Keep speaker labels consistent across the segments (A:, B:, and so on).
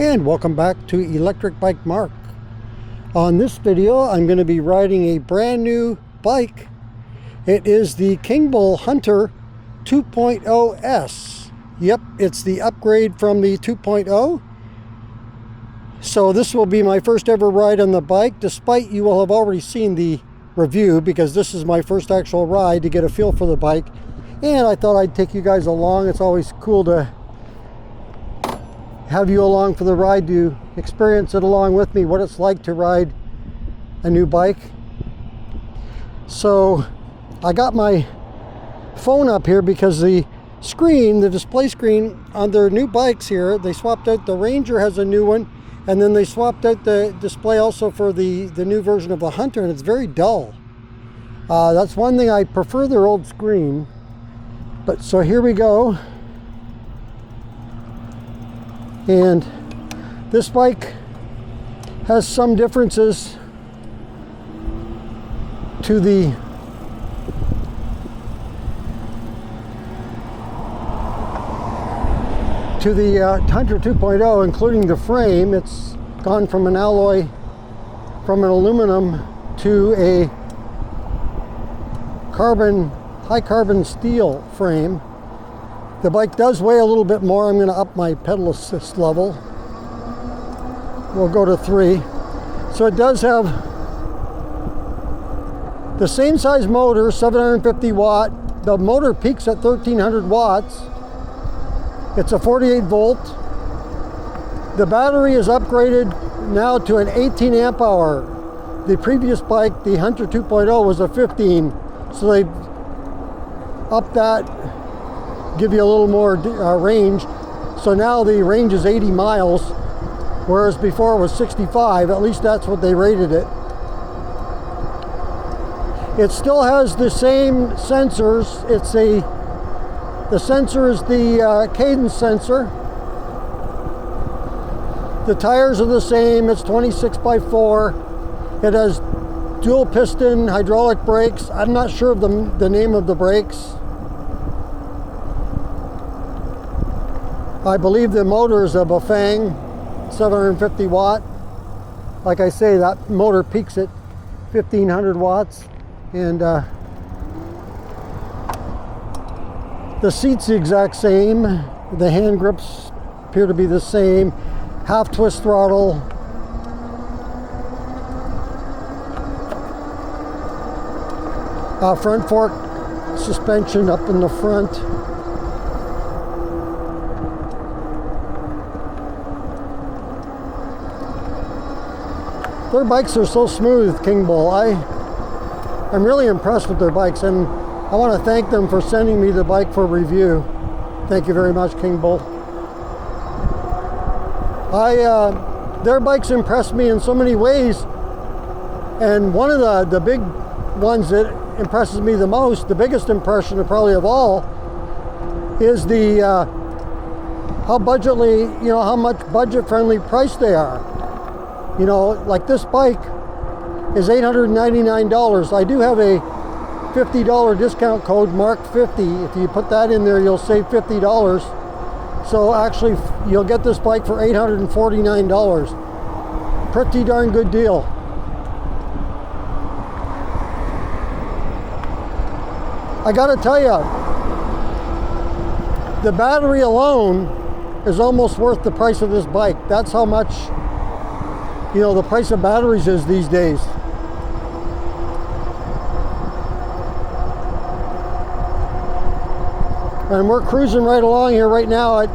A: And welcome back to Electric Bike Mark. On this video I'm going to be riding a brand new bike. It is the Kingbull Hunter 2.0S. Yep, it's the upgrade from the 2.0. So this will be my first ever ride on the bike, despite you will have already seen the review, because this is my first actual ride to get a feel for the bike. And I thought I'd take you guys along. It's always cool to have you along for the ride, to experience it along with me, what it's like to ride a new bike. So I got my phone up here because the screen, the display screen on their new bikes here, they swapped out. The Ranger has a new one, and then they swapped out the display also for the new version of the Hunter, and it's very dull. That's one thing. I prefer their old screen. But so here we go. And this bike has some differences to the Hunter 2.0, including the frame. It's gone from an alloy, from an aluminum to a high carbon steel frame. The bike does weigh a little bit more. I'm going to up my pedal assist level. We'll go to 3. So it does have the same size motor, 750 watt. The motor peaks at 1300 watts. It's a 48 volt. The battery is upgraded now to an 18 amp hour. The previous bike, the Hunter 2.0, was a 15. So they upped that, give you a little more range. So now the range is 80 miles, whereas before it was 65. At least that's what they rated it. It still has the same sensors. The sensor is the cadence sensor. The tires are the same. It's 26x4. It has dual piston hydraulic brakes. I'm not sure of the name of the brakes. I believe the motor is a Bafang 750 watt. Like I say, that motor peaks at 1500 watts. And the seat's the exact same. The hand grips appear to be the same. Half twist throttle. Front fork suspension up in the front. Their bikes are so smooth, Kingbull. I'm really impressed with their bikes, and I want to thank them for sending me the bike for review. Thank you very much, Kingbull. Their bikes impressed me in so many ways, and one of the big ones that impresses me the most, the biggest impression probably of all, is the how much budget-friendly price they are. You know, like this bike is $899. I do have a $50 discount code, Mark50. If you put that in there, you'll save $50. So actually, you'll get this bike for $849. Pretty darn good deal. I gotta tell you, the battery alone is almost worth the price of this bike. That's how much, you know, the price of batteries is these days. And we're cruising right along here right now at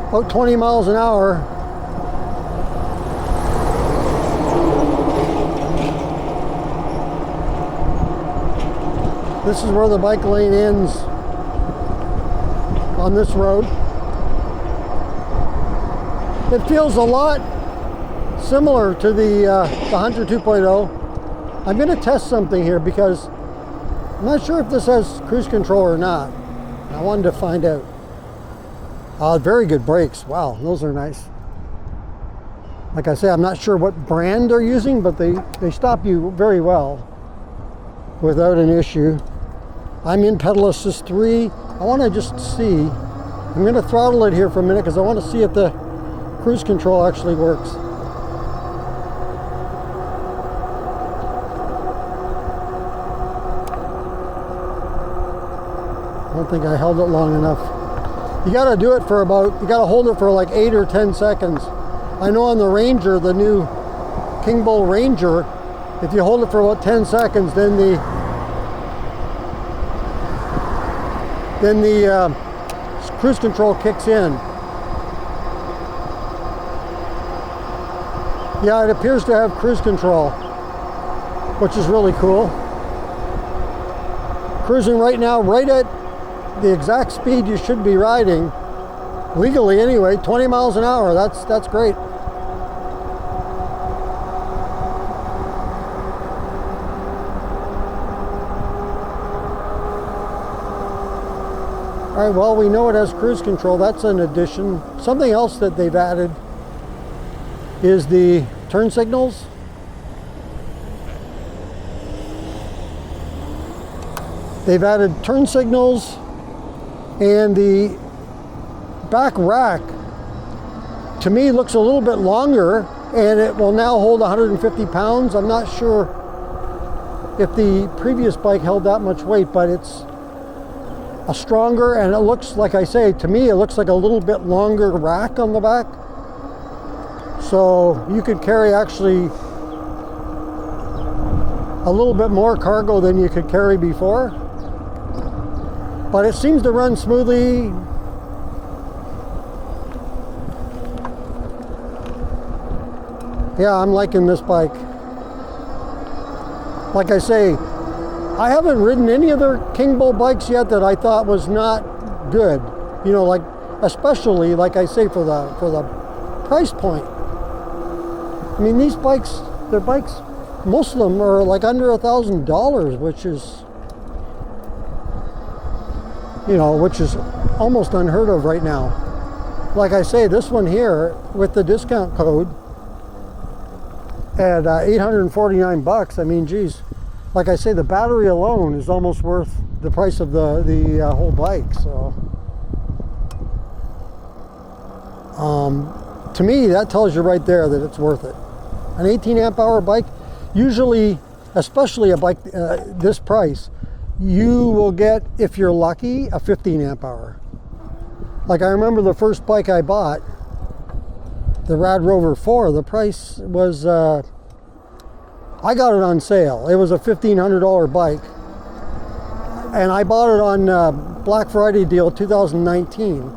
A: about 20 miles an hour. This is where the bike lane ends on this road. It feels a lot similar to the Hunter 2.0. I'm going to test something here because I'm not sure if this has cruise control or not. I wanted to find out. Very good brakes. Wow, those are nice. Like I say, I'm not sure what brand they're using, but they stop you very well without an issue. I'm in pedal assist 3. I want to just see. I'm going to throttle it here for a minute because I want to see if the cruise control actually works. I don't think I held it long enough. You got to do it for about, you got to hold it for like 8 or 10 seconds. I know on the Ranger, the new Kingbull Ranger, if you hold it for about 10 seconds, then the cruise control kicks in. Yeah, it appears to have cruise control, which is really cool. Cruising right now, right at the exact speed you should be riding, legally anyway, 20 miles an hour. That's great. All right, well, we know it has cruise control. That's an addition. Something else that they've added is the turn signals. They've added turn signals, and the back rack, to me, looks a little bit longer, and it will now hold 150 pounds. I'm not sure if the previous bike held that much weight, but it's a stronger, and it looks, like I say, to me, it looks like a little bit longer rack on the back. So you could carry actually a little bit more cargo than you could carry before. But it seems to run smoothly. Yeah, I'm liking this bike. Like I say, I haven't ridden any other Kingbull bikes yet that I thought was not good. You know, like, especially, like I say, for the price point. I mean, these bikes, they're bikes, most of them are like under $1,000, which is, you know, which is almost unheard of right now. Like I say, this one here with the discount code at 849 bucks. I mean, geez, like I say, the battery alone is almost worth the price of the whole bike. So, to me, that tells you right there that it's worth it. An 18 amp hour bike, usually, especially a bike this price, you will get, if you're lucky, a 15 amp hour. Like I remember the first bike I bought, the Rad Rover 4, the price was, I got it on sale. It was a $1,500 bike. And I bought it on Black Friday deal 2019.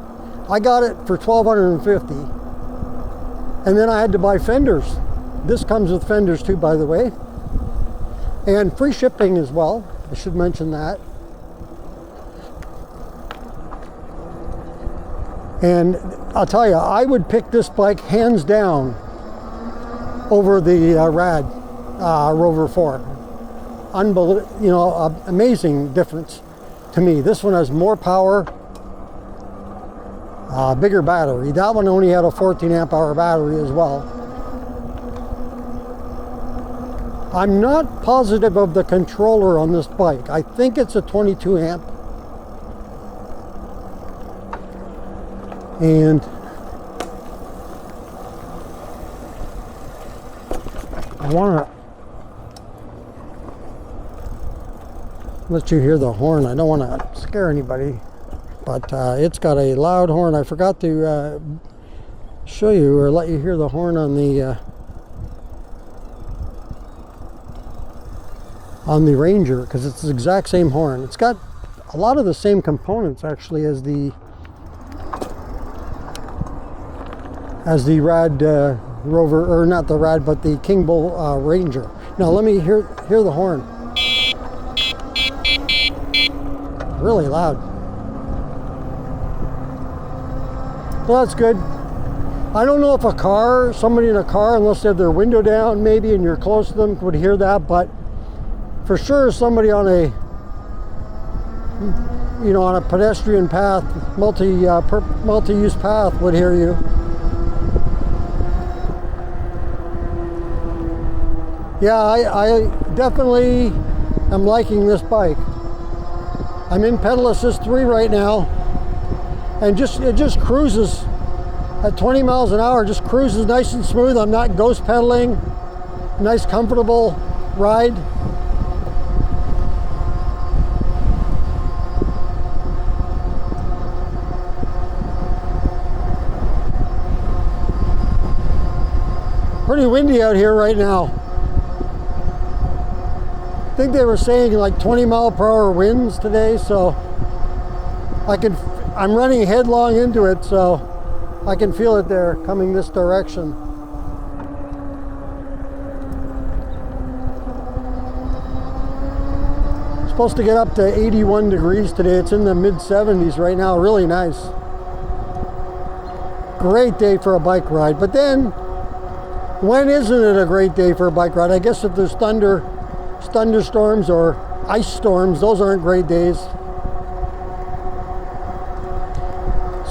A: I got it for $1,250. And then I had to buy fenders. This comes with fenders too, by the way. And free shipping as well. I should mention that. And I'll tell you, I would pick this bike hands down over the Rad Rover 4. Unbelievable, you know, amazing difference to me. This one has more power, bigger battery. That one only had a 14 amp hour battery as well. I'm not positive of the controller on this bike. I think it's a 22 amp. And I want to let you hear the horn. I don't want to scare anybody, but it's got a loud horn. I forgot to show you or let you hear the horn on the Ranger, because it's the exact same horn. It's got a lot of the same components actually as the Rad Rover, or not the Rad, but the Kingbull Ranger. Now let me hear the horn. Really loud. Well, that's good. I don't know if somebody in a car, unless they have their window down maybe and you're close to them, would hear that, but for sure somebody on a, you know, on a pedestrian path, multi-use path would hear you. Yeah, I definitely am liking this bike. I'm in pedal assist 3 right now, and it just cruises at 20 miles an hour, just cruises nice and smooth. I'm not ghost pedaling. Nice, comfortable ride. Pretty windy out here right now. I think they were saying like 20-mile-per-hour winds today, so I'm running headlong into it, so I can feel it there coming this direction. Supposed to get up to 81 degrees today. It's in the mid-70s right now. Really nice. Great day for a bike ride. But then, when isn't it a great day for a bike ride? I guess if there's thunderstorms or ice storms, those aren't great days.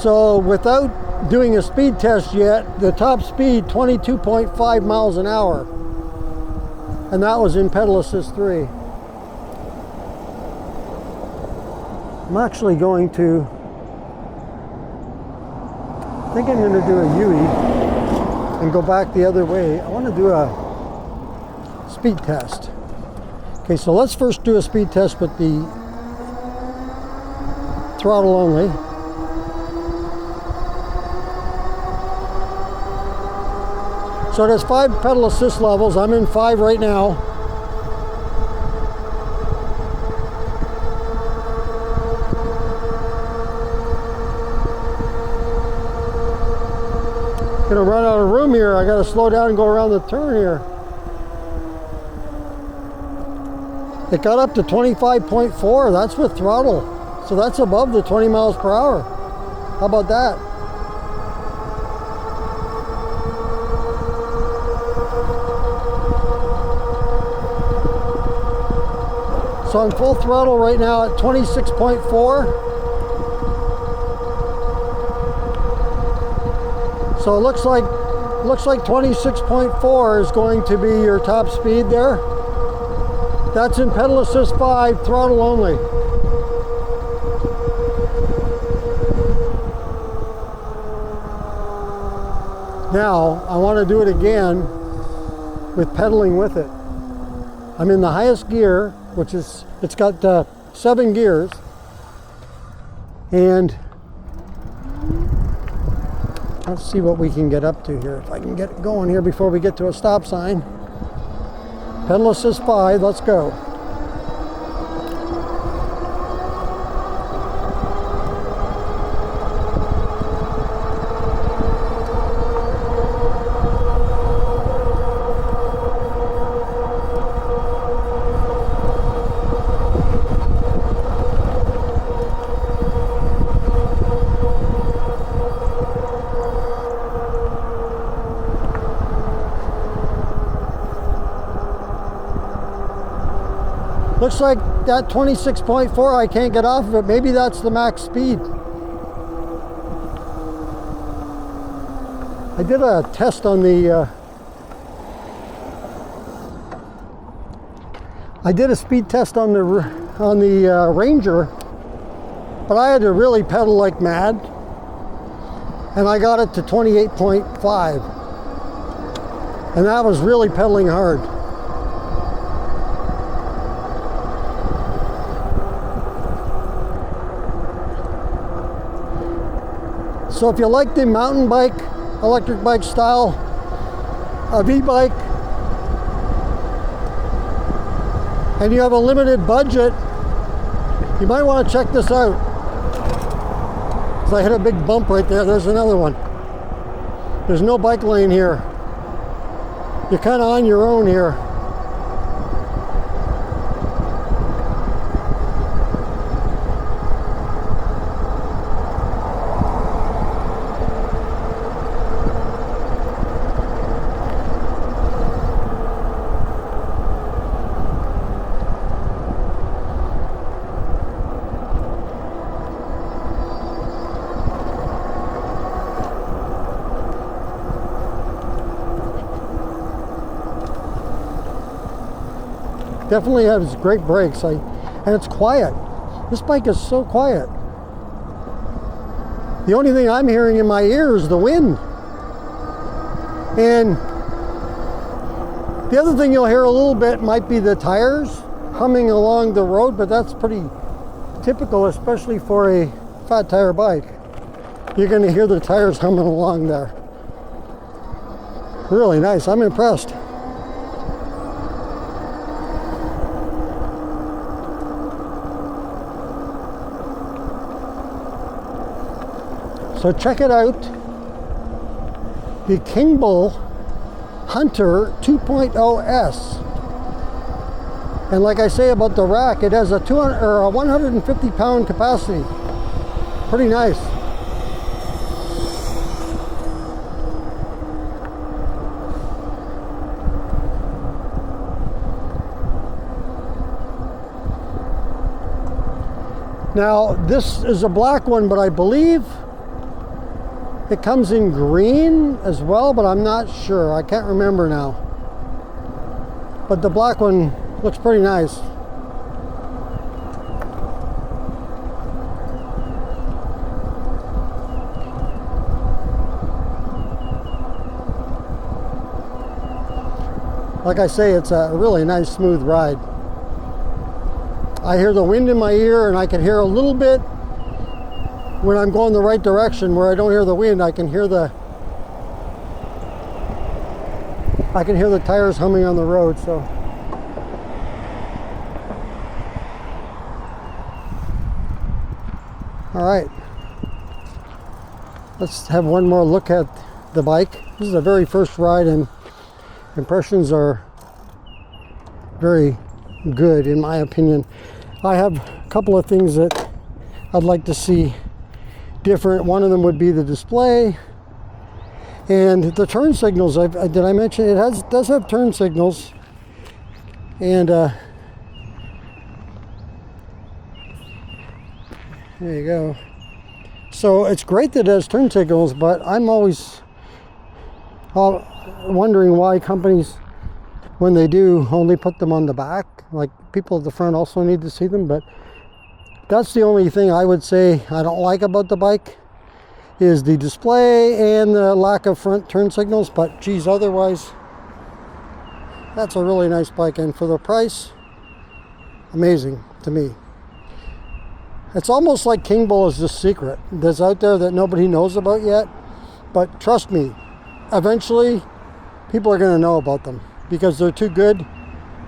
A: So without doing a speed test yet, the top speed 22.5 miles an hour, and that was in pedal assist 3. I'm actually going to, I think I'm going to do a UE and go back the other way. I want to do a speed test. Okay, so let's first do a speed test with the throttle only. So there's 5 pedal assist levels. I'm in 5 right now. Gonna run out of room here. I gotta slow down and go around the turn here. It got up to 25.4. That's with throttle. So that's above the 20 miles per hour. How about that? So I'm full throttle right now at 26.4. So it looks like 26.4 is going to be your top speed there. That's in pedal assist 5, throttle only. Now I want to do it again with pedaling with it. I'm in the highest gear, which is, it's got 7 gears, and let's see what we can get up to here. If I can get going here before we get to a stop sign. Pedal assist 5, let's go. Looks like that 26.4, I can't get off of it. Maybe that's the max speed. I did a test on the, I did a speed test on the Ranger, but I had to really pedal like mad, and I got it to 28.5, and that was really pedaling hard. So if you like the mountain bike, electric bike style of e-bike, and you have a limited budget, you might want to check this out. So I hit a big bump right there. There's another one. There's no bike lane here. You're kind of on your own here. Definitely has great brakes, and it's quiet. This bike is so quiet. The only thing I'm hearing in my ear is the wind. And the other thing you'll hear a little bit might be the tires humming along the road, but that's pretty typical, especially for a fat tire bike. You're going to hear the tires humming along there. Really nice. I'm impressed. So check it out. The Kingbull Hunter 2.0S. And like I say about the rack, it has a 150 pound capacity. Pretty nice. Now this is a black one, but I believe it comes in green as well, but I'm not sure. I can't remember now. But the black one looks pretty nice. Like I say, it's a really nice, smooth ride. I hear the wind in my ear, and I can hear a little bit when I'm going the right direction. Where I don't hear the wind, I can hear the tires humming on the road. So all right, let's have one more look at the bike. This is the very first ride, and impressions are very good in my opinion. I have a couple of things that I'd like to see different. One of them would be the display and the turn signals. Did I mention it does have turn signals, and there you go. So it's great that it has turn signals, but I'm always wondering why companies, when they do, only put them on the back. Like, people at the front also need to see them, but that's the only thing I would say I don't like about the bike, is the display and the lack of front turn signals. But geez, otherwise, that's a really nice bike, and for the price, amazing to me. It's almost like Kingbull is this secret that's out there that nobody knows about yet, but trust me, eventually people are going to know about them, because they're too good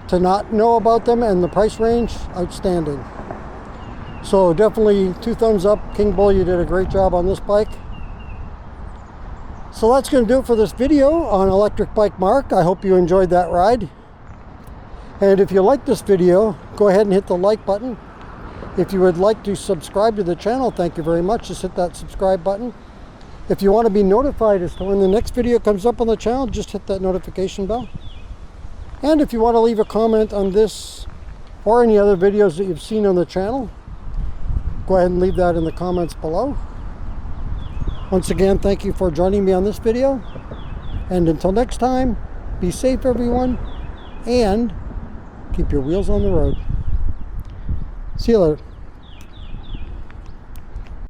A: to not know about them, and the price range, outstanding. So definitely 2 thumbs up, Kingbull. You did a great job on this bike. So that's going to do it for this video on Electric Bike Mark. I hope you enjoyed that ride. And if you like this video, go ahead and hit the like button. If you would like to subscribe to the channel, thank you very much. Just hit that subscribe button. If you want to be notified as to when the next video comes up on the channel, just hit that notification bell. And if you want to leave a comment on this or any other videos that you've seen on the channel, go ahead and leave that in the comments below. Once again, thank you for joining me on this video. And until next time, be safe everyone, and keep your wheels on the road. See you later.